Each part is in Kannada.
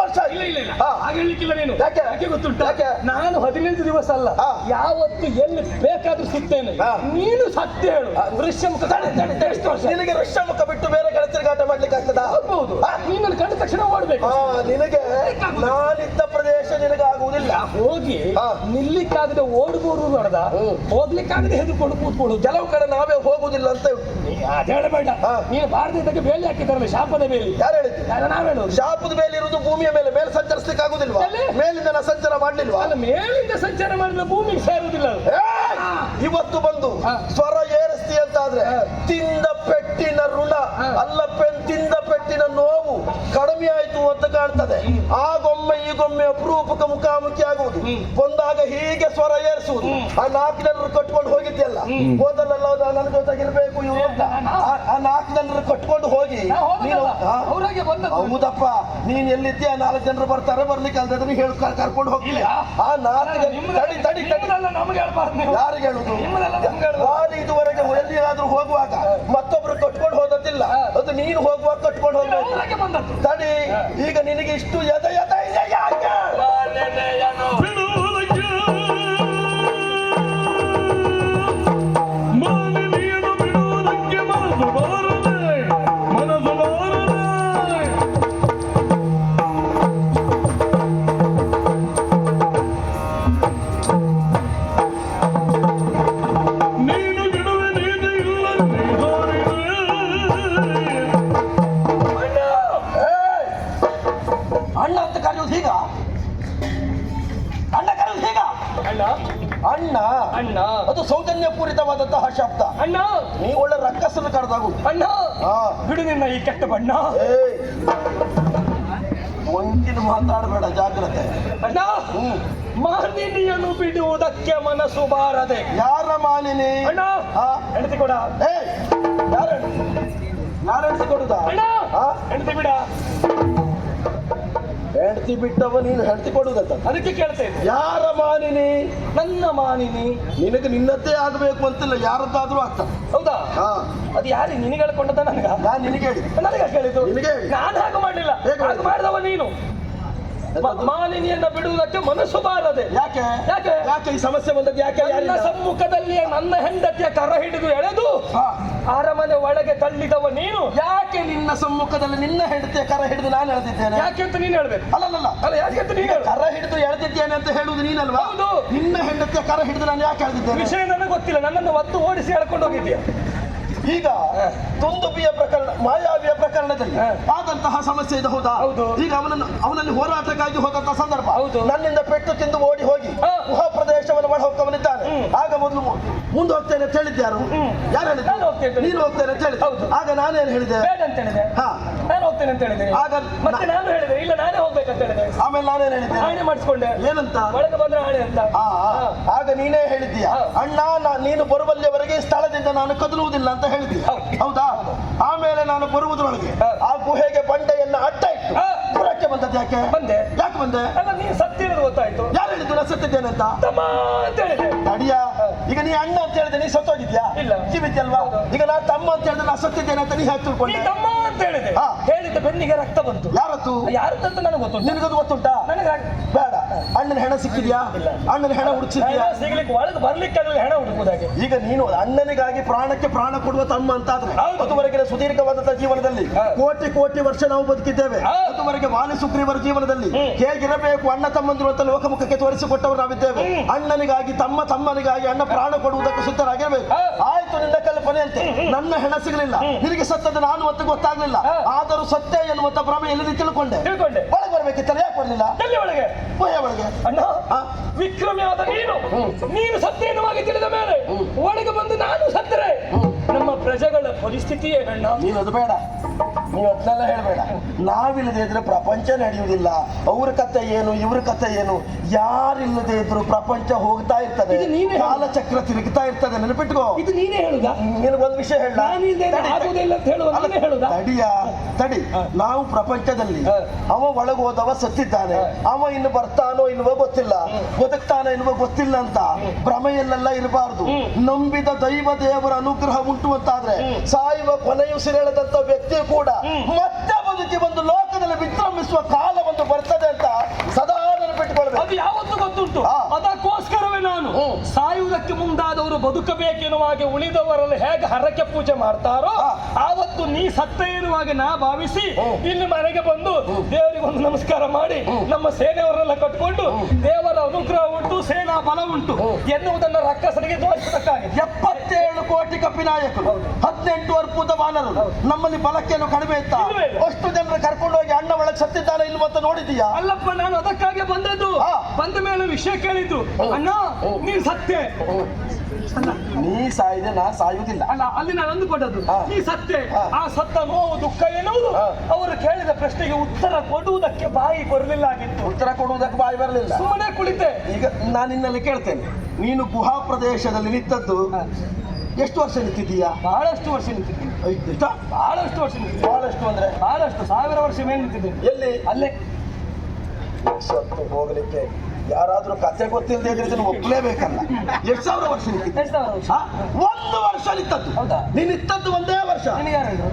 ವರ್ಷ ಇಲ್ಲ ಇಲ್ಲ ಇಲ್ಲ ಹಾಗೆ ಹೇಳಲಿಕ್ಕಿಲ್ಲ ನೀನು. ಯಾಕೆ? ಯಾಕೆ ಗೊತ್ತುಂಟು? ಯಾಕೆ? ನಾನು 15 ದಿವಸ ಅಲ್ಲ, ಯಾವತ್ತು ಎಲ್ಲಿ ಬೇಕಾದ್ರೂ ಸುತ್ತೇನೆ. ನೀನು ಸತ್ಯ ಹೇಳು. ವೃಶ್ಯಮುಖ ಎಷ್ಟು ವರ್ಷ? ನಿನಗೆ ವೃಶ್ಯಮುಖ ಬಿಟ್ಟು ಬೇರೆ ಕಡೆ ತಿರುಗಾಟ ಮಾಡ್ಲಿಕ್ಕೆ ಆಗ್ತದಾ? ಆಗ್ಬಹುದು. ನೀನು ನನ್ನ ಕಂಡ ತಕ್ಷಣ ಓಡ್ಬೇಕು. ನಿನಗೆ ನಾನಿದ್ದ ಪ್ರದೇಶ ನಿನಗಾಗುವುದಿಲ್ಲ. ಹೋಗಿ ನಿಲ್ಲಿಕ್ಕಾಗದೆ ಓಡ್ಬೋದು ನೋಡದ, ಹೋಗ್ಲಿಕ್ಕಾಗದೆ ಹೆದರ್ಕೊಂಡು ಕೂತ್ಕೊಳ್ಳೋದು. ಕೆಲವು ಕಡೆ ನಾವೇ ಹೋಗುದಿಲ್ಲ ಅಂತ ಅದ ಹೇಳಬೇಡ. ನೀನು ಭಾರತಕ್ಕೆ ಬೇಲಿ ಹಾಕಿದಾರಲ್ಲ, ಶಾಪದ ಬೇಲಿ. ಯಾರು ಹೇಳಿದ್ದು? ನಾವ್ ಹೇಳೋದು. ಶಾಪದ ಬೇಲಿ ಇರುವುದು ಭೂಮಿಯ ಮೇಲೆ ಸಂಚರಿಸಲಿಕ್ಕೆ ಆಗುದಿಲ್ವಾ? ಮೇಲಿಂದ ನಾ ಸಂಚಾರ ಮಾಡ್ಲಿಲ್ವಾ? ಅಲ್ಲ, ಮೇಲಿಂದ ಸಂಚಾರ ಮಾಡಿದ್ರೆ ಭೂಮಿಗೆ ಸೇರುವುದಿಲ್ಲ. ಇವತ್ತು ಬಂದು ಸ್ವರ ಏರಿಸ್ತಿ ಅಂತಾದ್ರೆ ತಿಂದ ಪೆಟ್ಟಿನ ಋಣ ಅಲ್ಲ, ತಿಂದ ಪೆಟ್ಟಿನ ನೋವು ಕಡಿಮೆ ಆಯ್ತು ಅಂತ ಕಾಣ್ತದೆ. ಆಗೊಮ್ಮೆ ಈಗೊಮ್ಮೆ ಅಪರೂಪಕ ಮುಖಾಮುಖಿ ಆಗುವುದು. ಬಂದಾಗ ಹೀಗೆ ಸ್ವರ ಏರಿಸುವುದು. ಆ 4 ಜನರು ಕಟ್ಕೊಂಡು ಹೋಗಿದ್ಯಲ್ಲ, ಹೋದಲ್ಲ ನನ್ನ ಜೊತೆಗಿರ್ಬೇಕು ಇವರು ಅಂತ. ಆ 4 ಜನರು ಕಟ್ಕೊಂಡು ಹೋಗಿ ಹೌದಪ್ಪ ನೀನ್ ಎಲ್ಲಿದ್ಯಾ, 4 ಜನರು ಬರ್ತಾರೆ, ಬರ್ಲಿಕ್ಕೆ ಅಲ್ದ್ರೆ ಹೇಳಿ ಕರ್ಕೊಂಡು ಹೋಗ್ಲಿಲ್ಲ. ಆ 4 ಯಾರಿಗೆ ಹೇಳುದು? ಇದುವರೆಗೆ ಎಲ್ಲಿಯಾದ್ರೂ ಹೋಗುವಾಗ ಮತ್ತೊಬ್ರು ಕಟ್ಕೊಂಡು ಹೋದದ್ದಿಲ್ಲ, ಅದು ನೀನು ಹೋಗುವಾಗ ಕಟ್ಕೊಂಡು ಹೋಗ್ಬೇಕು. ತಡಿ, ಈಗ ನಿನಗೆ ಇಷ್ಟು ಎದ ಇದೆ ಯಾಕೆ? ಅಣ್ಣ ಅಣ್ಣ ಅದು ಸೌಜನ್ಯಪೂರಿತವಾದಂತಹ ಶಬ್ದ. ಅಣ್ಣ ನೀ ಒಳ್ಳೆ ರಕ್ಕಸನ್ನು ಕರೆದಾಗುದು. ಅಣ್ಣ ಬಿಡು ನಿನ್ನ ಈ ಕೆಟ್ಟ ಬಣ್ಣ. ಒಂದಿನ ಮಾತಾಡಬೇಡ, ಜಾಗ್ರತೆ. ಅಣ್ಣ ಮಾಲಿನಿಯನ್ನು ಬಿಡುವುದಕ್ಕೆ ಮನಸ್ಸು ಬಾರದೆ. ಯಾರ ಮಾಲಿನಿ? ಅಣ್ಣ ಹೆಂಡತಿ ಕೊಡ. ಯಾರು ಹೆಂಡತಿ ಕೊಡುದ? ಅಣ್ಣ ಹೆಂಡತಿ ಬಿಡ. ಹೆಂಡತಿ ಬಿಟ್ಟವ ನೀನು ಹೆಂಡತಿ ಕೊಡುದಂತ ಅದಕ್ಕೆ ಕೇಳ್ತಾ ಇದ್ದೆ. ಯಾರ ಮಾನಿನಿ? ನನ್ನ ಮಾನಿನಿ. ನಿನಗೆ ನಿನ್ನದ್ದೇ ಆಗಬೇಕು ಅಂತಿಲ್ಲ, ಯಾರದ್ದಾದ್ರೂ ಆಗ್ತದೆ. ಹೌದಾ? ಅದು ಯಾರಿಗೆ ನಿನಗೆ ಹೇಳ್ಕೊಂಡದ? ನನಗ? ನಾನು ನಿನಗೆ ಹೇಳಿ. ನನಗೆ ಹೇಳಿದ್ದು ನಿನಗೆ ಹೇಳಿ. ನಾನು ಹಾಗೆ ಮಾಡಲಿಲ್ಲ, ಹಾಗೆ ಮಾಡಿದವ ನೀನು. ಮಾಲಿನಿಯನ್ನ ಬಿಡುವುದಕ್ಕೆ ಮನಸ್ಸು ಬಾರದೆ. ಯಾಕೆ ಯಾಕೆ ಯಾಕೆ ಈ ಸಮಸ್ಯೆ ಬಂದದ್ದು? ಯಾಕೆ? ನನ್ನ ಸಮ್ಮುಖದಲ್ಲಿ ನನ್ನ ಹೆಂಡತಿಯ ಕರ ಹಿಡಿದು ಎಳೆದು ಅರಮನೆ ಒಳಗೆ ತಳ್ಳಿದವ ನೀನು. ಯಾಕೆ ನಿನ್ನ ಸಮ್ಮುಖದಲ್ಲಿ ನಿನ್ನ ಹೆಂಡತಿಯ ಕರ ಹಿಡಿದು ನಾನು ಎಳೆದಿದ್ದೇನೆ? ಯಾಕೆ ಅಂತ ನೀನು ಹೇಳ್ಬೇಕು. ಅಲ್ಲ ಯಾಕೆ ಅಂತ ನೀನು ಕರ ಹಿಡಿದು ಎಳೆದಿದ್ದೇನೆ ಅಂತ ಹೇಳುವುದು ನೀನಲ್ವಾ? ಹೌದು. ನಿನ್ನ ಹೆಂಡತಿಯ ಕರ ಹಿಡಿದು ನಾನು ಯಾಕೆ ಎಳೆದಿದ್ದೇನೆ? ವಿಷಯ ನನಗೆ ಗೊತ್ತಿಲ್ಲ, ನನ್ನನ್ನು ಒತ್ತು ಓಡಿಸಿ ಎಳ್ಕೊಂಡು ಹೋಗಿದ್ದೀಯ. ಈಗ ದುಂದುಬಿಯ ಪ್ರಕರಣ, ಮಾಯಾವಿಯ ಪ್ರಕರಣದಲ್ಲಿ ಆದಂತಹ ಸಮಸ್ಯೆ ಇದೆ. ಹೌದಾ? ಈಗ ಅವನಲ್ಲಿ ಹೋರಾಟಕ್ಕಾಗಿ ಹೋದಂತಹ ಸಂದರ್ಭ. ನನ್ನಿಂದ ಪೆಟ್ಟು ತಿಂದು ಓಡಿ ಹೋಗಿ ಗುಹಾ ಪ್ರದೇಶವನ್ನು ಒಳ ಹೋಗ್ತವನಿದ್ದಾನೆ. ಆಗ ಮೊದಲು ಮುಂದೆ ಹೋಗ್ತೇನೆ ಅಂತ ಹೇಳಿದ್ದೆ. ಯಾರು ಹೇಳಿದ್ದೆ? ನೀನು ಹೋಗ್ತೇನೆ ಅಂತ ಹೇಳಿದೆ. ಆಗ ನಾನೇನು ಹೇಳಿದೆ? ಬೇಡ ಅಂತ ಹೇಳಿದೆ. ನಾನು ಹೋಗ್ತೇನೆ ಅಂತ ಹೇಳಿದೆ. ಆಗ ಮತ್ತೆ ನಾನು ಹೇಳಿದೆ ಇಲ್ಲ ನಾನೇ ಹೋಗ್ಬೇಕಂತ ಹೇಳಿದೆ. ಆಮೇಲೆ ನಾನೇನು ಹೇಳಿದ್ದೆ? ಆಣೆ ಮಾಡಿಸ್ಕೊಂಡೆ. ಏನಂತ? ಒಳಗೆ ಬಂದ್ರೆ ಆಣೆ ಅಂತ. ಆಗ ನೀನೇ ಹೇಳಿದ್ದೀಯ, ಅಣ್ಣ ನೀನು ಬರುವಲ್ಲಿಯವರೆಗೆ ಈ ಸ್ಥಳದಿಂದ ನಾನು ಕದಲುವುದಿಲ್ಲ ಅಂತ ಹೇಳಿದ್ದೆ. ಹೌದಾ? ಆಮೇಲೆ ನಾನು ಬರುವುದರೊಳಗೆ ಆ ಗುಹೆಗೆ ಬಂಡೆಯನ್ನು ಅಡ್ಡ ಇಟ್ಟು ಪುರಕ್ಕೆ ಬಂದದ್ದು. ಯಾಕೆ ಬಂದೆ? ಅಲ್ಲ ನೀನು ಸತ್ಯ ಇರೋದು ಗೊತ್ತಾಯ್ತು. ಯಾರು ಹೇಳಿದ್ದು ನಾನು ಸತ್ತಿದ್ದೇನೆ ಅಂತ? ತಡಿಯ, ಈಗ ನೀ ಅಣ್ಣ ಅಂತ ಹೇಳಿದೆ, ನೀ ಸತ್ತೋಗಿದ್ಯಾ? ಇಲ್ಲ, ಜೀವಿದ್ಯಲ್ವಾ? ಈಗ ನಾನು ತಮ್ಮ ಅಂತ ಹೇಳಿದ್ರೆ ನಾನು ಸತ್ತಿದ್ದೇನೆ ಅಂತ ನೀ ಹೇಗೆ ತಿಳ್ಕೊಂಡೆ? ತಮ್ಮ ಅಂತ ಹೇಳಿದೆ. ಹೇಳಿದ ಬೆನ್ನಿಗೆ ರಕ್ತ ಬಂತು. ಯಾರದ್ದು ನನಗೆ ಗೊತ್ತು. ನಿನಗದು ಗೊತ್ತುಂಟಾ? ನನಗೆ ಬೇಡ. ಅಣ್ಣನ ಹೆಣ ಸಿಕ್ಕಿದ್ಯಾ? ಅಣ್ಣನ ಹೆಣ ಹುಡುಕಿದ್ಯಾ? ಸಿಗ್ಲಿಕ್ಕೆ ಒಳಗೆ ಬರ್ಲಿಕ್ಕೆ ಹೆಣ ಹುಡುಕುದಾಗೆ. ಈಗ ನೀನು ಅಣ್ಣನಿಗಾಗಿ ಪ್ರಾಣಕ್ಕೆ ಪ್ರಾಣ ಕೊಡುವ ತಮ್ಮ ಅಂತಾದ್ರೆ ಅದುವರೆಗೆ ಸುದೀರ್ಘವಾದಂತಹ ಜೀವನದಲ್ಲಿ ಕೋಟಿ ವರ್ಷ ನಾವು ಬದುಕಿದ್ದೇವೆ. ಅದುವರೆಗೆ ವಾಲಿ ಸುಗ್ರೀವರ ಜೀವನದಲ್ಲಿ ಹೇಗಿರಬೇಕು ಅಣ್ಣ ತಮ್ಮಂದಿರು ಅಂತ ಲೋಕಮುಖಕ್ಕೆ ತೋರಿಸಿಕೊಟ್ಟವರು ನಾವಿದ್ದೇವೆ. ಅಣ್ಣನಿಗಾಗಿ ತಮ್ಮನಿಗಾಗಿ ಅಣ್ಣ ಪ್ರಾಣ ಕೊಡುವುದಕ್ಕೆ ಸಿದ್ಧರಾಗಿರ್ಬೇಕು. ಆಯ್ತು, ನಿನ್ನ ಕಲ್ಪನೆ ಅಂತೆ. ನನ್ನ ಹೆಣ ಸಿಗಲಿಲ್ಲ, ನಿನಗೆ ಸತ್ತದ ನಾನು ಮತ್ತೆ ಗೊತ್ತಾಗ್ಲಿಲ್ಲ. ಆದರೂ ಸತ್ಯ ಎನ್ನುವಂತ ಭ್ರಮೆ ಎಲ್ಲಿ ತಿಳ್ಕೊಂಡೆ. ಒಳಗೆ ಬರ್ಬೇಕಿತ್ತಲ್ಲ, ಯಾಕೆ ಬರ್ಲಿಲ್ಲ? ಒಳಗೆ ಅಣ್ಣ ವಿಕ್ರಮಿ ಆದ ನೀನು ಸತ್ಯ ಎನ್ನುವಾಗಿ ತಿಳಿದ ಮೇಲೆ ಒಳಗೆ ಬಂದು ನಾನು ಸತ್ತರೆ ನಮ್ಮ ಪ್ರಜೆಗಳ ಪರಿಸ್ಥಿತಿ ಏನಣ್ಣ? ನೀನು ಅದು ಬೇಡ, ನೀವು ಅದನ್ನೆಲ್ಲ ಹೇಳಬೇಡ. ನಾವಿಲ್ಲದೆ ಇದ್ರೆ ಪ್ರಪಂಚ ನಡೆಯುವುದಿಲ್ಲ. ಅವ್ರ ಕಥೆ ಏನು, ಇವ್ರ ಕಥೆ ಏನು, ಯಾರಿಲ್ಲದೆ ಇದ್ರು ಪ್ರಪಂಚ ಹೋಗ್ತಾ ಇರ್ತದೆ, ಕಾಲಚಕ್ರ ತಿರುಗ್ತಾ ಇರ್ತದೆ. ನೆನಪಿಟ್ಕೋ. ಇದು ನೀನೇ ಹೇಳುದಾ? ನಿನಗೊಂದು ವಿಷಯ ಹೇಳ. ತಡಿ, ನಾವು ಪ್ರಪಂಚದಲ್ಲಿ ಅವ ಒಳಗೋದವ ಸತ್ತಿದ್ದಾನೆ, ಅವ ಇನ್ನು ಬರ್ತಾನೋ ಇಲ್ವೋ ಗೊತ್ತಿಲ್ಲ, ಬದುಕ್ತಾನೋ ಇಲ್ವೋ ಗೊತ್ತಿಲ್ಲ ಅಂತ ಭ್ರಮೆಯಲ್ಲೆಲ್ಲ ಇರಬಾರ್ದು. ನಂಬಿದ ದೈವ ದೇವರ ಅನುಗ್ರಹ ಉಂಟು ಅಂತಾದ್ರೆ ಸಾಯುವ ಕೊನೆಯುಸಿರೆಳೆದಂತ ವ್ಯಕ್ತಿ ಕೂಡ ಮತ್ತೆ ಬದುಕಿ ಒಂದು ಲೋಕದಲ್ಲಿ ವಿಶ್ರಮಿಸುವ ಕಾಲ ಒಂದು ಬರ್ತದೆ ಬದುಕಬೇಕೆನ್ನುವ ಹಾಗೆ ಉಳಿದವರಲ್ಲಿ ಹೇಗೆ ಹರಕೆ ಪೂಜೆ ಮಾಡ್ತಾರೋ ಆವತ್ತು ನೀ ಸತ್ತ ಎನ್ನುವಾಗ ನಾ ಭಾವಿಸಿ ಇಲ್ಲಿ ಮನೆಗೆ ಬಂದು ದೇವರಿಗೆ ಒಂದು ನಮಸ್ಕಾರ ಮಾಡಿ ನಮ್ಮ ಸೇನೆಯವರೆಲ್ಲ ಕಟ್ಕೊಂಡು ದೇವರ ಅನುಗ್ರಹ ಉಂಟು ಸೇನಾ ಬಲ ಉಂಟು ಎನ್ನುವುದನ್ನು ರಕ್ಕಸರಿಗೆ ತೋರಿಸಬೇಕಾಗಿದೆ. 77 ಕೋಟಿ ಕಪಿನಾಯಕರು, 18 ಅರ್ಬುದ ವಾನರರು, ನಮ್ಮಲ್ಲಿ ಬಲಕ್ಕೇನು ಕಡಿಮೆ ಇತ್ತ? ಅಷ್ಟು ಜನರು ಕರ್ಕೊಂಡು ಹೋಗಿ ಅಣ್ಣ ಒಳಗೆ ಸತ್ತಿದ್ದಾನೆ ಇಲ್ವಂತ ನೋಡಿದೀಯಾ? ಅಲ್ಲಪ್ಪ, ನಾನು ಅದಕ್ಕಾಗಿ ಬಂದದ್ದು. ಬಂದ ಮೇಲೆ ವಿಷಯ ಕೇಳಿದ್ದು, ಅಣ್ಣ ನೀನ್ ಸತ್ಯ. ನೀ ಸಾಯಿದೆ, ನಾ ಸಾಯುವುದಿಲ್ಲ. ಅಲ್ಲ, ಅಲ್ಲಿ ನಾನು ಅಂದುಕೊಂಡದ್ದು ನೀ ಸತ್ಯ. ಆ ಸತ್ತ ನೋವು ದುಃಖ ಎನ್ನುವುದು ಅವರು ಕೇಳಿದ ಪ್ರಶ್ನೆಗೆ ಉತ್ತರ ಕೊಡುವುದಕ್ಕೆ ಬಾಯಿ ಬರಲಿಲ್ಲ ಆಗಿತ್ತು. ಉತ್ತರ ಕೊಡುವುದಕ್ಕೆ ಬಾಯಿ ಬರಲಿಲ್ಲ, ಸುಮ್ಮನೆ ಕುಳಿತೆ. ಈಗ ನಾನು ನಿನ್ನಲ್ಲಿ ಕೇಳ್ತೇನೆ, ನೀನು ಗುಹಾ ಪ್ರದೇಶದಲ್ಲಿ ನಿಂತದ್ದು ಎಷ್ಟು ವರ್ಷ ನಿಂತಿದ್ದೀಯಾ? ಬಹಳಷ್ಟು ವರ್ಷ ನಿಂತಿದ್ದೀನಿ. ಬಹಳಷ್ಟು ವರ್ಷ ನಿಂತಿದ್ದೀನಿ. ಬಹಳಷ್ಟು ಅಂದ್ರೆ ಬಹಳಷ್ಟು 1000 ವರ್ಷ ಮೇಲೆ ನಿಂತಿದ್ದೀನಿ. ಎಲ್ಲಿ? ಅಲ್ಲೇ. ಸತ್ತು ಹೋಗ್ಲಿಕ್ಕೆ ಯಾರಾದ್ರೂ ಕಥೆ ಗೊತ್ತಿಲ್ಲದೆ ಇದ್ರೆ ಇದನ್ನು ಒಪ್ಪಲೇಬೇಕಲ್ಲ. 1000 ವರ್ಷ ನಿಂತಿದ್ದೆ. 1000 ವರ್ಷ. 1 ವರ್ಷ ನಿಂತದ್ದು. ಹೌದಾ? ನೀನ್ ನಿಂತದ್ದು 1 ವರ್ಷ. ನಿನಗೆ ಯಾರು ಹೇಳಿದ್ರು?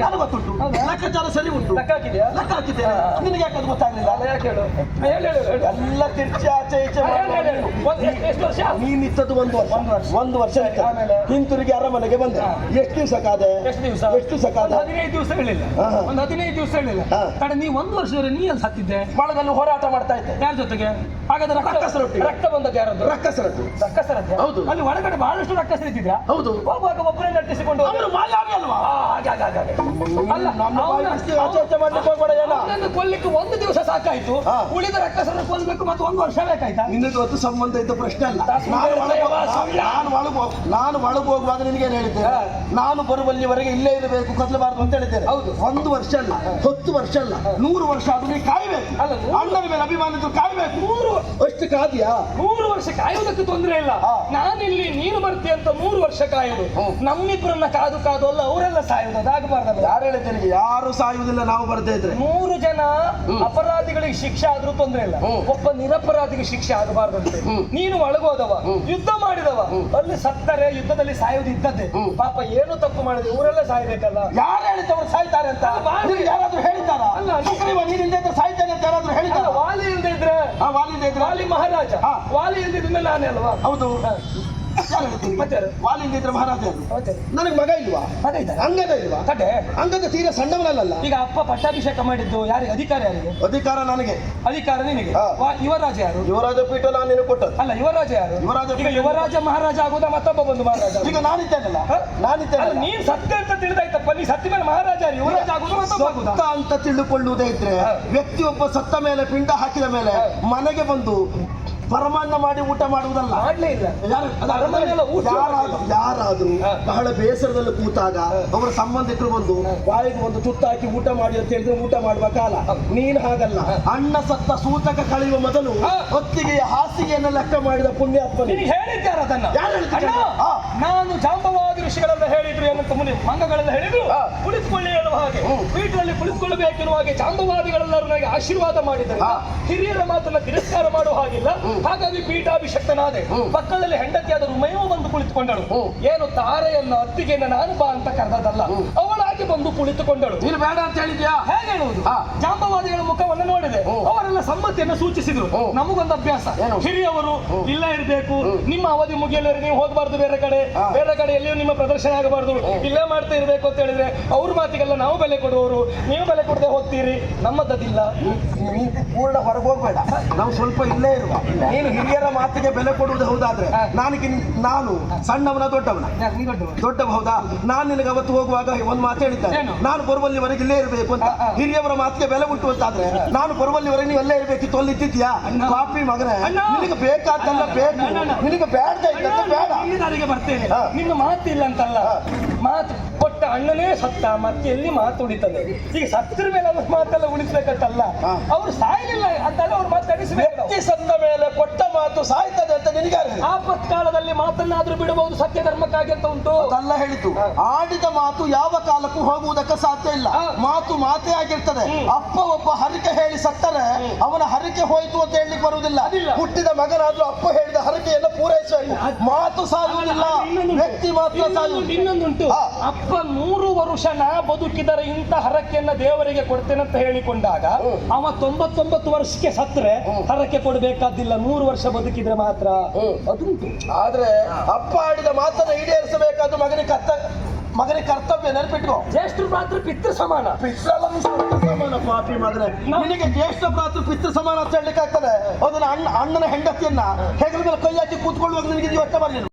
ನನಗೆ ಗೊತ್ತುಂಟು, ಲೆಕ್ಕಾಚಾರ ಸರಿ ಉಂಟು. ಲೆಕ್ಕ ಹಾಕಿದ್ಯಾ? ಲೆಕ್ಕ ಹಾಕಿದ್ದೇನೆ. ನಿನಗೆ ಯಾಕದು ಗೊತ್ತಾಗ್ಲಿಲ್ಲ? ಅಲ್ಲ, ಯಾಕೆ ಹೇಳು? ಹೇಳು. ಎಲ್ಲ ತಿರ್ಚಿ ಆಚೆ ಈಚೆ ಎಷ್ಟು ವರ್ಷ? ನೀನ್ ನಿಂತದ್ದು 1 ವರ್ಷ. 1 ವರ್ಷ ಆಮೇಲೆ ಹಿಂತಿರುಗಿ ಅರಮನೆಗೆ ಬಂದೆ. ಎಷ್ಟು ದಿವಸ ಕಾದೆ? ಎಷ್ಟು ದಿವಸ? ಎಷ್ಟು ದಿವಸ ಕಾದೆ? 15 ದಿವಸ ಹೇಳಿಲ್ಲ. ಒಂದು 15 ದಿವಸ ಹೇಳಿಲ್ಲ. ಕಡೆ ನೀ 1 ವರ್ಷದವರೆ ನೀ ಅಲ್ಲಿ ಸತ್ತಿದ್ದೆ. ಬಳಗಲ್ಲಿ ಹೋರಾಟ ಮಾಡ್ತಾ ಇದ್ದೆ. ಯಾರ ಜೊತೆಗೆ? ಹಾಗಾದ್ರೆ ರಕ್ತ ಬಂದದ್ದು ಯಾರದ್ದು? ರಕ್ಕಸರದ್ದು. ರಕ್ಕಸರದ್ದು. ಹೌದು. ಅಲ್ಲಿ ಒಳಗಡೆ ಬಹಳಷ್ಟು ರಕ್ಕಸರಿದ್ದಿದ್ರಾ? ಹೌದು. ಹೋಗುವಾಗ ಒಬ್ಬರೇ ನಟಿಸಿಕೊಂಡು ಅವರು ಮಾಯಾವಿ ಅಲ್ವಾ? ಅಲ್ಲ, ಚರ್ಚೆ ಮಾಡ್ಲಿಕ್ಕೆ ಹೋಗ್ಬೇಡ. ಏನೋ ಅವನನ್ನು ಕೊಲ್ಲಿಕ್ಕೆ 1 ದಿವಸ ಸಾಕಾಯ್ತು. ಉಳಿದ ರಕ್ಕಸರನ್ನು ಕೊಲ್ಲಬೇಕು ಮತ್ತೆ 1 ವರ್ಷ ಬೇಕಾಯ್ತಾ? ನಿನಗೆ ಗೊತ್ತು ಸಂಬಂಧ ಇದ್ದ ಪ್ರಶ್ನೆ ಅಲ್ಲ. ನಾನು ಒಳಗೆ ಹೋಗುವಾಗ ನಿನಗೇನು ಹೇಳಿದ್ದೇನೆ? ನಾನು ಬರುವಲ್ಲಿವರೆಗೆ ಇಲ್ಲೇ ಇರಬೇಕು, ಕದಲಬಾರದು ಅಂತ ಹೇಳಿದ್ದೇನೆ. ಹೌದು. 1 ವರ್ಷ ಅಲ್ಲ, 10 ವರ್ಷ ಅಲ್ಲ, 100 ವರ್ಷ ಆದ್ರೂ ನೀ ಕಾಯ್ಬೇಕು. ಅಲ್ಲ, ಅಣ್ಣನ ಮೇಲೆ ಅಭಿಮಾನ ಇದ್ರು ಕಾಯ್ಬೇಕು. 100 ಅಷ್ಟು ಕಾದ್ಯಾ? 100 ವರ್ಷ ಕಾಯುವುದಕ್ಕೆ ತೊಂದರೆ ಇಲ್ಲ. ನಾನಿಲ್ಲಿ ನೀನು ಬರ್ತೀಯ ಅಂತ 100 ವರ್ಷ ಕಾಯುದು. ನಮ್ಮಿಬ್ಬರನ್ನ ಕಾದು ಕಾದು ಅಲ್ಲ, ಅವರೆಲ್ಲ ಸಾಯುವುದು. ಅದಾಗಬಾರ್ದಲ್ಲ. ಯಾರು ಹೇಳಿದ್ದೇನೆ? ಯಾರು ಸಾಯುವುದಿಲ್ಲ ನಾವು ಬರ್ದೇ ಇದ್ರೆ. 100 ಜನ ಅಪರಾಧಿಗಳಿಗೆ ಶಿಕ್ಷೆ ಆದ್ರೂ ತೊಂದರೆ ಇಲ್ಲ, ಒಬ್ಬ ನಿರಪರಾಧಿಗೆ ಶಿಕ್ಷೆ ಆಗಬಾರ್ದಂತೆ. ನೀನು ಒಳಗೋದವ, ಯುದ್ಧ ಮಾಡಿದವ, ಅಲ್ಲಿ ಸತ್ತರೆ ಯುದ್ಧದಲ್ಲಿ ಸಾಯುವುದು ಇದ್ದದ್ದೇ. ಪಾಪ ಏನು ತಪ್ಪು ಮಾಡಿದೆ, ಇವರೆಲ್ಲ ಸಾಯ್ಬೇಕಲ್ಲ. ಯಾರು ಹೇಳಿದ್ದವರು ಸಾಯ್ತಾರೆ ಅಂತ ಯಾರಾದ್ರೂ ಹೇಳಿದ್ದಾರ? ನೀನಿಂದ ಸಾಯ್ತಾನೆ ಅಂತ ಯಾರಾದ್ರೂ ಹೇಳಿದ್ದಾರ? ವಾಲಿ ಇಲ್ಲದೆ ಇದ್ರೆ ವಾಲಿ ಮಹಾರಾಜ. ವಾಲಿ ಇಲ್ದಿದ್ರೆ ನಾನೇ ಅಲ್ವಾ? ಹೌದು. ಮತ್ತೆ ವಾಲಿಂದ ಇದ್ರೆ ಮಹಾರಾಜ. ನನಗೆ ಮಗ ಇಲ್ವಾ? ಅಂಗದ ಇಲ್ವಾ? ಅಂಗದ ತೀರ ಸಣ್ಣವನಲ್ಲ. ಈಗ ಅಪ್ಪ ಪಟ್ಟಾಭಿಷೇಕ ಮಾಡಿದ್ದು ಯಾರಿಗೆ? ಅಧಿಕಾರ ಯಾರಿಗೆ? ಅಧಿಕಾರ ನನಗೆ. ಅಧಿಕಾರ ನಿನಗೆ. ಯುವರಾಜ ಯಾರು? ಯುವರಾಜ ಪೀಠ ನಾನು ನಿನಗೆ ಕೊಟ್ಟದ್ದು. ಅಲ್ಲ, ಯುವರಾಜ ಯಾರು? ಯುವರಾಜ ಮಹಾರಾಜ ಆಗುದ ಮತ್ತೊಬ್ಬ ಬಂದು ಮಹಾರಾಜ. ಈಗ ನಾನಿದ್ದೇನಲ್ಲ, ನೀನ್ ಸತ್ಯ ಅಂತ ತಿಳಿದಾಯ್ತಪ್ಪ. ನೀ ಸತ್ಯ ಮೇಲೆ ಮಹಾರಾಜ ಯುವರಾಜ ಆಗುದು ಸತ್ತ ಅಂತ ತಿಳಿದುಕೊಳ್ಳುವುದೇ ಇದ್ರೆ ವ್ಯಕ್ತಿಯೊಬ್ಬ ಸತ್ತ ಮೇಲೆ ಪಿಂಡ ಹಾಕಿದ ಮೇಲೆ ಮನೆಗೆ ಬಂದು ಪರಮಾನ್ನ ಮಾಡಿ ಊಟ ಮಾಡುವುದಲ್ಲ. ಮಾಡ್ಲೇ ಇಲ್ಲ. ಯಾರಾದ್ರೂ ಬಹಳ ಬೇಸರದಲ್ಲಿ ಕೂತಾಗ ಅವರ ಸಂಬಂಧಿಕರು ಬಂದು ಬಾಯಿಗೆ ಒಂದು ತುತ್ತಾಕಿ ಊಟ ಮಾಡಿ ಅಂತ ಹೇಳಿದ್ರೆ ಊಟ ಮಾಡುವ ಕಾಲ. ನೀನ್ ಹಾಗಲ್ಲ. ಅಣ್ಣ ಸತ್ತ ಸೂತಕ ಕಳೆಯುವ ಮೊದಲು ಹೊತ್ತಿಗೆ ಹಾಸಿಗೆಯನ್ನು ಲೆಕ್ಕ ಮಾಡಿದ ಪುಣ್ಯಾತ್ಮ. ಹೇಳಿದ್ದಾರ ಅದನ್ನ? ನಾನು ಜಾಂಬವಾದಿ ಋಷಿಗಳೆಲ್ಲ ಹೇಳಿದ್ರು ಏನಂತ ಮುಂದೆ ಮಂಗಗಳೆಲ್ಲ ಹೇಳಿದ್ರು, ಕುಳಿತುಕೊಳ್ಳಿ ಎನ್ನುವ ಹಾಗೆ, ಪೀಠದಲ್ಲಿ ಕುಳಿತುಕೊಳ್ಳಬೇಕೆನ್ನುವ ಹಾಗೆ ಜಾಂಬವಾದಿಗಳೆಲ್ಲರೂ ನನಗೆ ಆಶೀರ್ವಾದ ಮಾಡಿದ್ದಾರೆ. ಹಿರಿಯರ ಮಾತನ್ನ ತಿರಸ್ಕಾರ ಮಾಡುವ ಹಾಗಿಲ್ಲ. ಹಾಗಾಗಿ ಪೀಠಾಭಿಷಕ್ತನಾದೆ. ಪಕ್ಕದಲ್ಲಿ ಹೆಂಡತಿಯಾದ ರುಮೆಯೂ ಬಂದು ಕುಳಿತುಕೊಂಡಳು. ಏನು ತಾರೆಯನ್ನ ಅತ್ತಿಗೆಯನ್ನ ನಾನು ಬಾ ಅಂತ ಕರೆದಲ್ಲ, ಅವಳಾಗಿ ಬಂದು ಕುಳಿತುಕೊಂಡಳು. ನೀನು ಬೇಡ ಅಂತ ಹೇಳಿದ್ಯಾ? ಹೇಗೆ ಹೇಳುವುದು? ಜಾಂಬವಾದಿಗಳ ಮುಖವನ್ನು ನೋಡಿದೆ, ಅವರೆಲ್ಲ ಸಮ್ಮತಿಯನ್ನು ಸೂಚಿಸಿದ್ರು. ನಮಗೊಂದು ಅಭ್ಯಾಸ, ಹಿರಿಯವರು ಇಲ್ಲ ಇರಬೇಕು, ನಿಮ್ಮ ಅವಧಿ ಮುಗಿಯಲಿದ್ರೆ ನೀವು ಹೋಗಬಾರ್ದು, ಬೇರೆ ಕಡೆ ಎಲ್ಲಿಯೂ ನಿಮ್ಮ ಪ್ರದರ್ಶನ ಆಗಬಾರ್ದು, ಇಲ್ಲೇ ಮಾಡ್ತಾ ಇರಬೇಕು ಅಂತ ಹೇಳಿದ್ರೆ ಅವ್ರ ಮಾತಿಗೆಲ್ಲ ನಾವು ಬೆಲೆ ಕೊಡುವವರು, ನೀವು ಬೆಲೆ ಕೊಡದೆ ಹೋಗ್ತೀರಿ. ನಮ್ಮದಿಲ್ಲ. ಪೂರ್ಣ ಹೊರಗೆ ಹೋಗ್ಬೇಡ, ನಾವು ಸ್ವಲ್ಪ ಇಲ್ಲೇ ಇರುವ. ನೀನು ಹಿರಿಯರ ಮಾತಿಗೆ ಬೆಲೆ ಕೊಡುವುದು ಹೌದಾದ್ರೆ ನಾನು ಸಣ್ಣವನ ದೊಡ್ಡವನ? ದೊಡ್ಡವ. ಹೌದಾ? ನಾನು ನಿನಗೆ ಅವತ್ತು ಹೋಗುವಾಗ ಒಂದು ಮಾತು ಹೇಳಿದ್ದೆ, ನಾನು ಬರುವಲ್ಲಿವರೆಗೆ ಇಲ್ಲೇ ಇರಬೇಕು ಅಂತ. ಹಿರಿಯವರ ಮಾತಿಗೆ ಬೆಲೆ ಉಂಟು ಅಂತಾದ್ರೆ ನಾನು ಬರುವಲ್ಲಿವರೆಗೆ ನೀವು ಎಲ್ಲೇ ಇರಬೇಕಿತ್ತು. ಅಲ್ಲಿ ಇದ್ದಿದ್ಯಾ? ಕಾಪಿ ಮಗನೇ, ನಿನಗೆ ಬೇಕಾದ್ದಲ್ಲ ಬೇಕು, ನಿನಗೆ ಬೇಡ ಬೇಡ. ಬರ್ತೇನೆ. ನಿನ್ನ ಮಾತಿಲ್ಲ ಅಂತಲ್ಲ, ಮಾತು ಕೊಟ್ಟ ಅಣ್ಣನೇ ಸತ್ತ, ಮತ್ತೆ ಎಲ್ಲಿ ಮಾತು ಉಳಿತದೆ? ಈಗ ಸತ್ತರ ಮೇಲೆ ಅವ್ರ ಮಾತೆಲ್ಲ ಉಳಿಸ್ಬೇಕಂತಲ್ಲ, ಅವ್ರು ಸಾಯಲಿಲ್ಲ ಅಂತಲ್ಲ ಅವ್ರ ಮಾತು ನಡೆಸಬೇಕು. ಸತ್ತ ಮೇಲೆ ಕೊಟ್ಟ ಮಾತು ಸಾಯ್ತದೆ ಅಂತ ನಿನಗೆ ಆಪತ್ಕಾಲದಲ್ಲಿ ಮಾತನ್ನಾದ್ರೂ ಬಿಡಬಹುದು, ಸತ್ಯ ಧರ್ಮಕ್ಕಾಗಿ ಅಂತ ಉಂಟು. ಅದಲ್ಲ ಹೇಳಿತು. ಆಡಿದ ಮಾತು ಯಾವ ಕಾಲಕ್ಕೂ ಹೋಗುವುದಕ್ಕೆ ಸಾಧ್ಯ ಇಲ್ಲ. ಮಾತು ಮಾತೇ ಆಗಿರ್ತದೆ. ಅಪ್ಪ ಒಬ್ಬ ಹರಕೆ ಹೇಳಿ ಸತ್ತರೆ ಅವನ ಹರಕೆ ಹೋಯ್ತು ಅಂತ ಹೇಳಲಿಕ್ಕೆ ಬರುವುದಿಲ್ಲ. ಹುಟ್ಟಿದ ಮಗನಾದ್ರೂ ಅಪ್ಪ ಹೇಳಿದ ಹರಕೆ ಕೋರಿಕೆಯನ್ನು ಪೂರೈಸಬೇಕು. ಮಾತು ಸಾಯುವುದಿಲ್ಲ, ವ್ಯಕ್ತಿ ಮಾತ್ರ ಸಾಯುವುದು. ಇನ್ನೊಂದುಂಟು, ಹಾ. ಅಪ್ಪ 100 ವರ್ಷ ನಾ ಬದುಕಿದರೆ ಇಂಥ ಹರಕೆಯನ್ನ ದೇವರಿಗೆ ಕೊಡ್ತೇನೆ ಅಂತ ಹೇಳಿಕೊಂಡಾಗ ಅವ 99 ವರ್ಷಕ್ಕೆ ಸತ್ರೆ ಹರಕೆ ಕೊಡಬೇಕಾದಿಲ್ಲ, 100 ವರ್ಷ ಬದುಕಿದ್ರೆ ಮಾತ್ರ ಅದುಂಟು. ಆದ್ರೆ ಅಪ್ಪ ಆಡಿದ ಮಾತನ್ನು ಈಡೇರಿಸಬೇಕಾದ ಮಗನಿಗೆ ಕರ್ತವ್ಯ ನೆನಪಿಟ್ಕೋ. ಜ್ಯೇಷ್ಠರು ಮಾತ್ರ ಪಿತೃ ಸಮಾನ. ಪಿತೃ ಸಮಾನ ಪಾಪಿ ಮಗನೇ, ನಿನಗೆ ಜ್ಯೇಷ್ಠ ಭ್ರಾತೃ ಪಿತೃ ಸಮಾನ ಅಂತ ಹೇಳಲಿಕ್ಕೆ ಆಗ್ತದೆ? ಅದನ್ನ ಅಣ್ಣನ ಹೆಂಡತಿಯನ್ನ ಹೆಗಲ ಮೇಲೆ ಕೈ ಹಾಕಿ ಕೂತ್ಕೊಳ್ಳುವಾಗ ನಿನಗೆ ಇವತ್ತ ಬರಲಿಲ್ಲ.